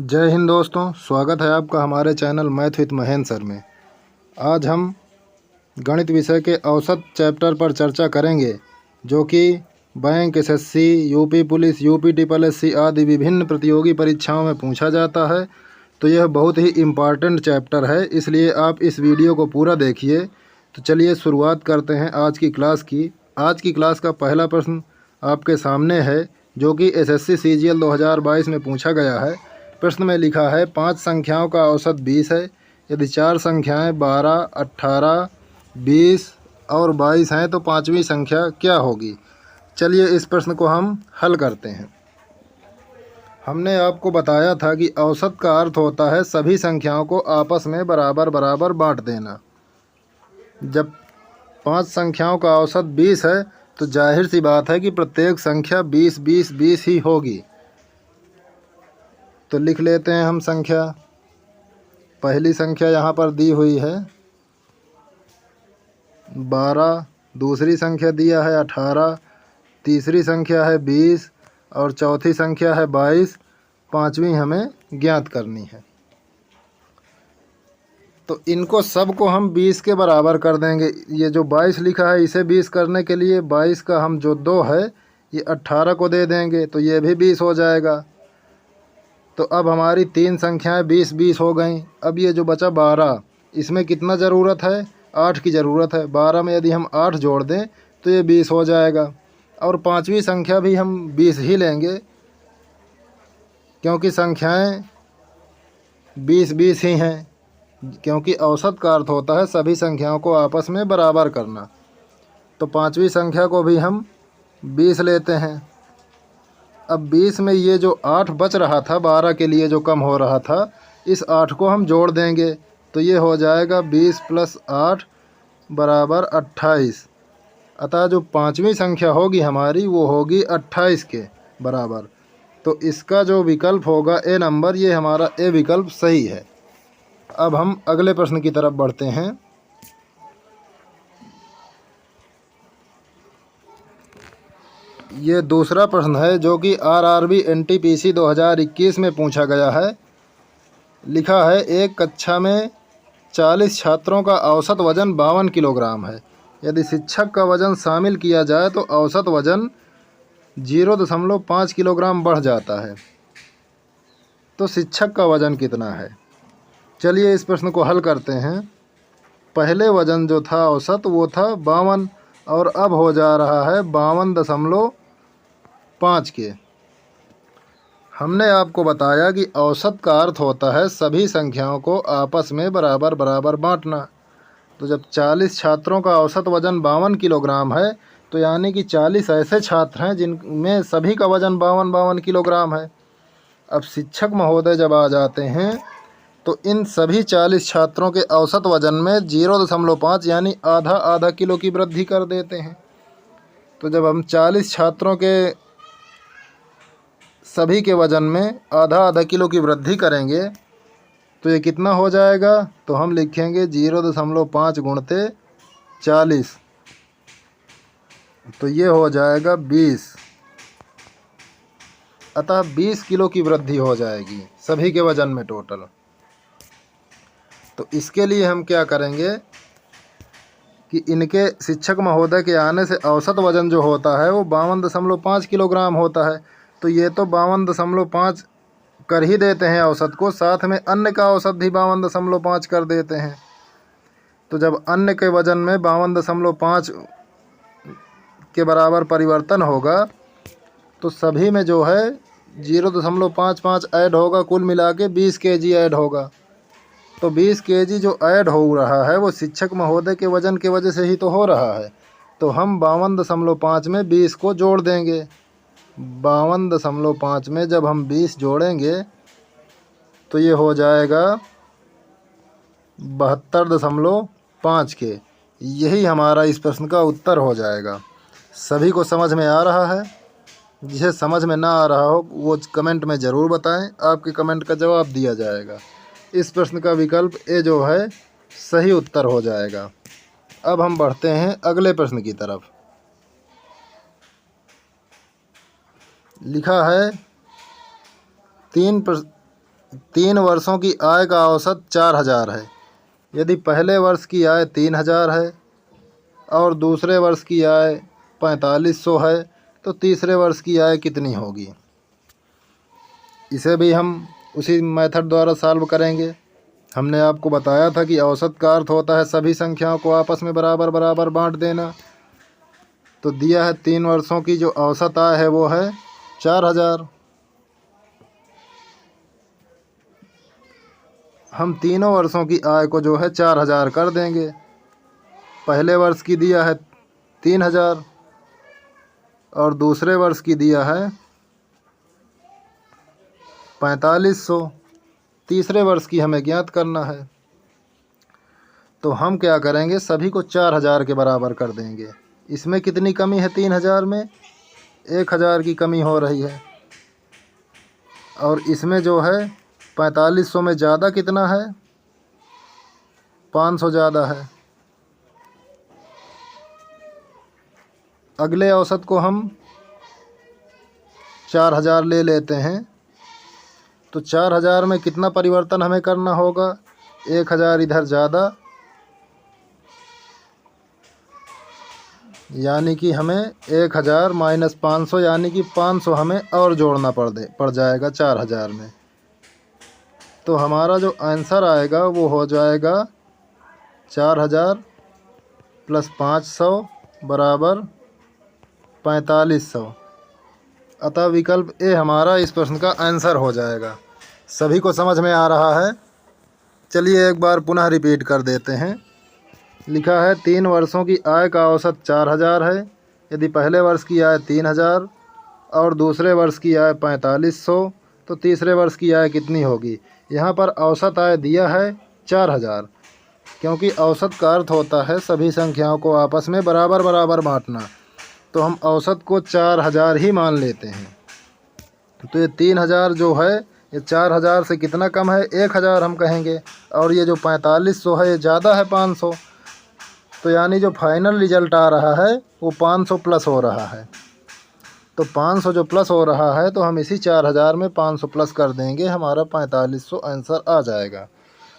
जय हिंद दोस्तों, स्वागत है आपका हमारे channel math with Mahendra sir में। आज हम गणित विषय के औसत चैप्टर पर चर्चा करेंगे, जो कि bank, SSC, UP police, UP triple SC आदि विभिन्न प्रतियोगी परीक्षाओं में पूछा जाता है। तो यह बहुत ही इम्पॉर्टेंट चैप्टर है, इसलिए आप इस वीडियो को पूरा देखिए। तो चलिए शुरुआत करते हैं आज की क्लास की। आज की क्लास का पहला प्रश्न आपके सामने है, जो कि एसएससी सीजीएल 2022 में पूछा गया है। प्रश्न में लिखा है 5 संख्याओं का औसत 20 है। यदि 4 संख्याएं 12, 18, 20 और 22 हैं तो पांचवी संख्या क्या होगी। चलिए इस प्रश्न को हम हल करते हैं। हमने आपको बताया था कि औसत का अर्थ होता है सभी संख्याओं को आपस में बराबर बराबर बांट देना। जब 5 संख्याओं का औसत 20 है तो जाहिर सी बात है कि प्रत्येक संख्या 20 20 20 ही होगी। तो लिख लेते हैं हम संख्या। पहली संख्या यहाँ पर दी हुई है 12, दूसरी संख्या दिया है 18, तीसरी संख्या है 20 और चौथी संख्या है 22। पांचवी हमें ज्ञात करनी है। तो इनको सबको हम 20 के बराबर कर देंगे। ये जो 22 लिखा है इसे 20 करने के लिए 22 का हम जो 2 है ये 18 को दे देंगे, तो ये भी 20 हो जाएगा। तो अब हमारी 3 संख्याएं 20 20 हो गई। अब ये जो बचा 12, इसमें कितना ज़रूरत है? 8 की ज़रूरत है। 12 में यदि हम 8 जोड़ दें तो ये 20 हो जाएगा। और पांचवी संख्या भी हम 20 ही लेंगे, क्योंकि संख्याएं 20 20 ही हैं। क्योंकि औसत का अर्थ होता है सभी संख्याओं को आपस में बराबर करना। तो पांचवी संख्या को भी हम 20 लेते हैं। अब 20 में ये जो 8 बच रहा था 12 के लिए जो कम हो रहा था, इस 8 को हम जोड़ देंगे तो ये हो जाएगा 20 + 8 बराबर 28। अतः जो पांचवी संख्या होगी हमारी वो होगी 28 के बराबर। तो इसका जो विकल्प होगा ए नंबर, ये हमारा ए विकल्प सही है। अब हम अगले प्रश्न की तरफ बढ़ते हैं। ये दूसरा प्रश्न है, जो कि आरआरबी एनटीपीसी 2021 में पूछा गया है। लिखा है एक कक्षा में 40 छात्रों का औसत वजन 52 किलोग्राम है। यदि शिक्षक का वजन शामिल किया जाए तो औसत वजन 0.5 किलोग्राम बढ़ जाता है। तो शिक्षक का वजन कितना है? चलिए इस प्रश्न को हल करते हैं। पहले वजन जो था औसत वो था 52 और अब हो जा रहा है 52.5 के। हमने आपको बताया कि औसत का अर्थ होता है सभी संख्याओं को आपस में बराबर बराबर बांटना। तो जब 40 छात्रों का औसत वजन 52 किलोग्राम है, तो यानी कि 40 ऐसे छात्र हैं जिनमें सभी का वजन 52 किलोग्राम है। अब शिक्षक महोदय जब आ जाते हैं तो इन सभी 40 छात्रों के औसत वजन में 0.5 यानी आधा आधा किलो की वृद्धि कर देते हैं। तो जब हम 40 छात्रों के सभी के वजन में आधा आधा किलो की वृद्धि करेंगे तो ये कितना हो जाएगा? तो हम लिखेंगे 0.5 गुणते 40, तो ये हो जाएगा 20। अतः 20 किलो की वृद्धि हो जाएगी सभी के वजन में टोटल। तो इसके लिए हम क्या करेंगे कि इनके शिक्षक महोदय के आने से औसत वजन जो होता है वो 52.5 किलोग्राम होता है। तो ये तो 52.5 कर ही देते हैं औसत को, साथ में अन्य का औसत भी 52.5 कर देते हैं। तो जब अन्य के वजन में 52.5 के बराबर परिवर्तन होगा तो सभी में जो है 0.55 ऐड होगा, कुल मिला के 20 kg ऐड होगा। तो 20 kg जो ऐड हो रहा है वो शिक्षक महोदय के वजन के वजह से ही तो हो रहा है। तो हम 52.5 में 20 को जोड़ देंगे। 52.5 में जब हम 20 जोड़ेंगे तो ये हो जाएगा 72.5 के। यही हमारा इस प्रश्न का उत्तर हो जाएगा। सभी को समझ में आ रहा है? जिसे समझ में ना आ रहा हो वो कमेंट में ज़रूर बताएं, आपके कमेंट का जवाब दिया जाएगा। इस प्रश्न का विकल्प ए जो है सही उत्तर हो जाएगा। अब हम बढ़ते हैं अगले प्रश्न की तरफ। लिखा है 3 वर्षों की आय का औसत 4,000 है। यदि पहले वर्ष की आय 3,000 है और दूसरे वर्ष की आय 4500 है तो तीसरे वर्ष की आय कितनी होगी? इसे भी हम उसी मेथड द्वारा सॉल्व करेंगे। हमने आपको बताया था कि औसत का अर्थ होता है सभी संख्याओं को आपस में बराबर बराबर बांट देना। तो दिया है 3 वर्षों की जो औसत आय है वो है 4,000। हम तीनों वर्षों की आय को जो है 4,000 कर देंगे। पहले वर्ष की दिया है 3,000 और दूसरे वर्ष की दिया है 4500। तीसरे वर्ष की हमें ज्ञात करना है। तो हम क्या करेंगे, सभी को 4,000 के बराबर कर देंगे। इसमें कितनी कमी है? 3,000 में 1,000 की कमी हो रही है। और इसमें जो है 4500 में ज़्यादा कितना है? 500 ज़्यादा है। अगले औसत को हम 4,000 ले लेते हैं। तो 4,000 में कितना परिवर्तन हमें करना होगा? 1,000 इधर ज़्यादा, यानी कि हमें 1,000 माइनस 500 यानी कि 500 हमें और जोड़ना पड़ जाएगा 4,000 में। तो हमारा जो आंसर आएगा वो हो जाएगा 4,000 प्लस 500 बराबर 4,500। अतः विकल्प ए हमारा इस प्रश्न का आंसर हो जाएगा। सभी को समझ में आ रहा है? चलिए एक बार पुनः रिपीट कर देते हैं। लिखा है 3 वर्षों की आय का औसत 4,000 है। यदि पहले वर्ष की आय 3,000 और दूसरे वर्ष की आय 4,500 तो तीसरे वर्ष की आय कितनी होगी? यहाँ पर औसत आय दिया है 4,000, क्योंकि औसत का अर्थ होता है सभी संख्याओं को आपस में बराबर बराबर बांटना। तो हम औसत को 4,000 ही मान लेते हैं। तो ये 3,000 जो है ये 4,000 से कितना कम है? 1,000 हम कहेंगे। और ये जो 4,500 है ये ज़्यादा है 500। तो यानी जो फाइनल रिजल्ट आ रहा है वो 500 प्लस हो रहा है। तो 500 जो प्लस हो रहा है तो हम इसी 4,000 में 500 प्लस कर देंगे, हमारा 4,500 आंसर आ जाएगा।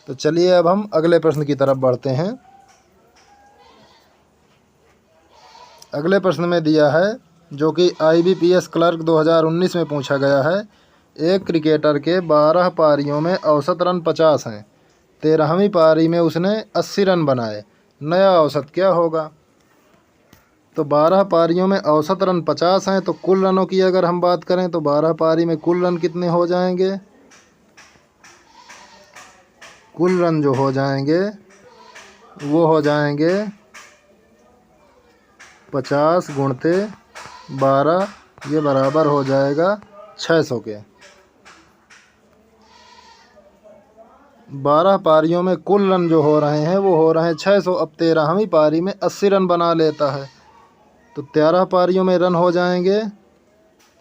तो चलिए अब हम अगले प्रश्न की तरफ बढ़ते हैं। अगले प्रश्न में दिया है, जो कि IBPS क्लर्क 2019 में पूछा गया है। एक क्रिकेटर के 12 पारियों में औसत रन 50 हैं। 13वीं पारी में उसने 80 रन बनाए। नया औसत क्या होगा? तो 12 पारियों में औसत रन 50 हैं, तो कुल रनों की अगर हम बात करें तो 12 पारी में कुल रन कितने हो जाएंगे? कुल रन जो हो जाएंगे वो हो जाएंगे 50 गुणते 12, ये बराबर हो जाएगा 600 के। 12 पारियों में कुल रन जो हो रहे हैं वो हो रहे हैं 600। अब 13वीं पारी में 80 रन बना लेता है तो 13 पारियों में रन हो जाएंगे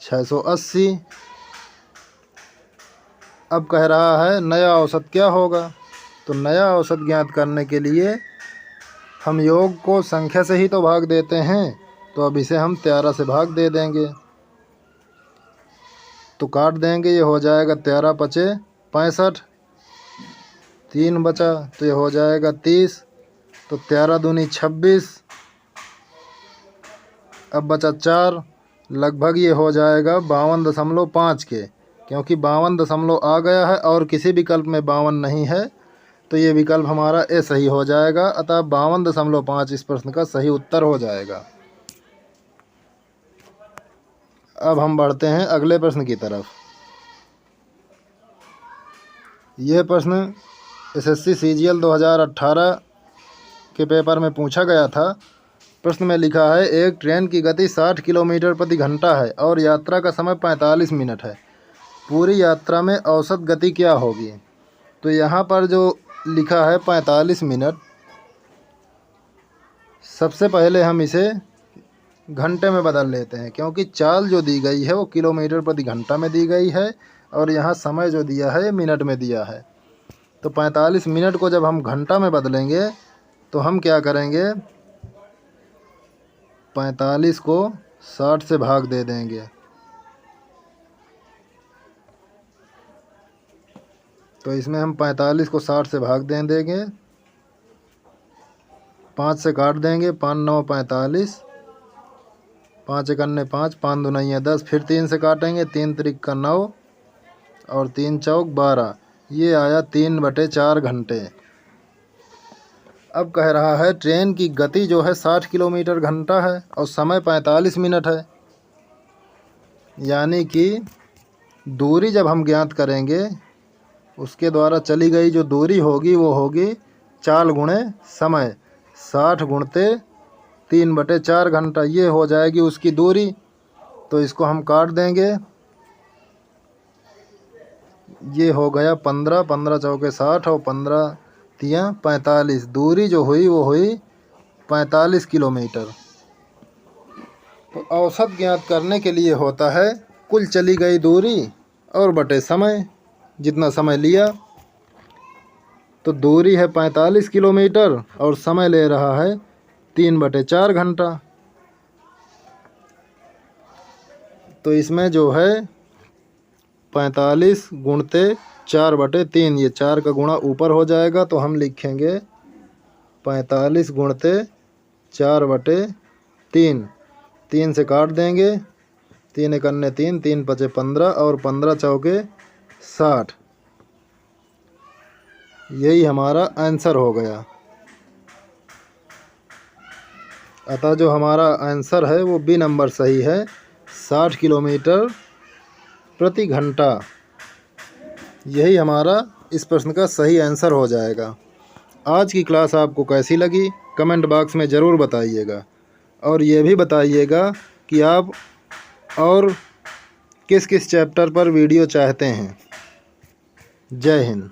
680। अब कह रहा है नया औसत क्या होगा? तो नया औसत ज्ञात करने के लिए हम योग को संख्या से ही तो भाग देते हैं। तो अब इसे हम 13 से भाग दे देंगे, तो काट देंगे। ये हो जाएगा 13 पचे 65, 3 बचा तो ये हो जाएगा 30। तो 13 दूनी 26, अब बचा 4, लगभग ये हो जाएगा 52.5 के, क्योंकि 52 आ गया है और किसी विकल्प में 52 नहीं है। तो ये विकल्प हमारा ए सही हो जाएगा। अतः 52.5 इस प्रश्न का सही उत्तर हो जाएगा। अब हम बढ़ते हैं अगले प्रश्न की तरफ। यह प्रश्न SSC CGL 2018 के पेपर में पूछा गया था। प्रश्न में लिखा है, एक ट्रेन की गति 60 किलोमीटर प्रति घंटा है और यात्रा का समय 45 मिनट है। पूरी यात्रा में औसत गति क्या होगी? तो यहाँ पर जो लिखा है 45 मिनट, सबसे पहले हम इसे घंटे में बदल लेते हैं, क्योंकि चाल जो दी गई है वो किलोमीटर प्रति घंटा में दी गई है और यहाँ समय जो दिया है मिनट में दिया है। तो 45 मिनट को जब हम घंटा में बदलेंगे तो हम क्या करेंगे, 45 को 60 से भाग दे देंगे। तो इसमें हम 45 को 60 से भाग देंगे, 5 से काट देंगे, 5 9 45, 5 1 5, 5 2 10, फिर 3 से काटेंगे, 3 त्रिक का 9 और 3 चौक 12। ये आया 3/4 घंटे। अब कह रहा है ट्रेन की गति जो है 60 किलोमीटर घंटा है और समय 45 मिनट है, यानी कि दूरी जब हम ज्ञात करेंगे उसके द्वारा चली गई जो दूरी होगी वो होगी चाल गुणे समय, 60 गुणते 3/4 घंटा, ये हो जाएगी उसकी दूरी। तो इसको हम काट देंगे, ये हो गया 15, 15 चौके 60 और 15 तियाँ 45। दूरी जो हुई वो हुई 45 किलोमीटर। तो औसत ज्ञात करने के लिए होता है कुल चली गई दूरी और बटे समय, जितना समय लिया। तो दूरी है 45 किलोमीटर और समय ले रहा है 3/4 घंटा। तो इसमें जो है 45 गुणते 4/3, ये 4 का गुणा ऊपर हो जाएगा, तो हम लिखेंगे 45 गुणते 4/3। 3 से काट देंगे, 3 1 3, 3 5 15 और 15 चौके 60। यही हमारा आंसर हो गया। अतः जो हमारा आंसर है वो बी नंबर सही है, 60 किलोमीटर प्रति घंटा। यही हमारा इस प्रश्न का सही आंसर हो जाएगा। आज की क्लास आपको कैसी लगी कमेंट बॉक्स में ज़रूर बताइएगा, और ये भी बताइएगा कि आप और किस किस चैप्टर पर वीडियो चाहते हैं। जय हिंद।